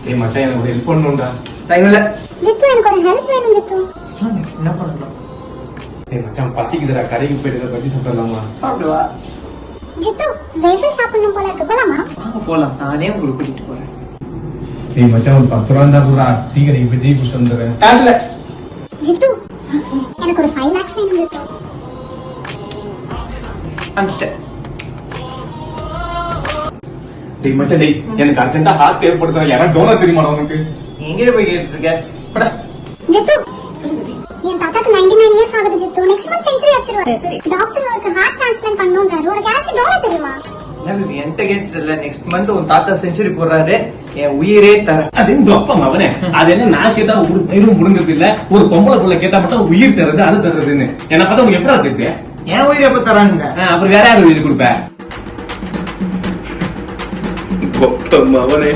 ஏய் மச்சான் எனக்கு ஒரு ஹெல்ப் பண்ணணும்டா. டைம் இல்ல. ஜித்து எனக்கு ஒரு ஹெல்ப் வேணும் ஜித்து. என்ன பண்ணணும்? ஏய் மச்சான் பசிக்குதுடா, கடைக்கு போயிட்டு பத்தி சாப்பிடலாமா? சாப்பிடுவா. ஜித்து வேஃபர் சாப்பிடணும் போல இருக்கு, போலாமா? வாங்க போலாம், நானே உங்களுக்கு கூட்டிட்டு போறேன். ஏய் மச்சான் ஒரு 10 ரூபா இருந்தா கூட டீ கடைக்கு போய் டீ குடிச்சிட்டு வந்துடுறேன். காசுல. ஜித்து எனக்கு ஒரு 5 lakhs வேணும் ஜித்து. அமிச்சிட்டேன். டேய் மச்சான் டேய் எனக்கு அர்ஜென்ட்டா ஹார்ட் தேவைப்படுதா, யாரா டோனர் தெரியுமாடா உனக்கு? எங்கே போய் கேட்டு இருக்க? படா. ஜித்து என் தாத்தாக்கு 99 years ஆகுது ஜித்து. நெக்ஸ்ட் மந்த் செஞ்சுரி அடிச்சிருவாரு. டாக்டர் அவருக்கு ஹார்ட் டிரான்ஸ்பிளான்ட் பண்ணனும்ன்றாரு. உனக்கு யாராச்சும் டோனர் தெரியுமா? எனக்கு என்கிட்ட கேட்டுல நெக்ஸ்ட் மந்த் உன் தாத்தா செஞ்சுரி போடுறாரு, என் உயிரே தரேன். அது எங்க அப்பா அவனே அது என்ன நான் கேட்டா ஒரு பயிரும் முடுங்கிறது இல்ல, ஒரு பொம்பளை புள்ள கேட்டா மட்டும் உயிர் தருது அது தருதுன்னு என்ன பார்த்தா உங்க எப்படா தெரியுது? என் உயிரை எப்ப தரானுங்க? அப்புறம் வேற யாரு உயிர் கொடுப்ப? அவனே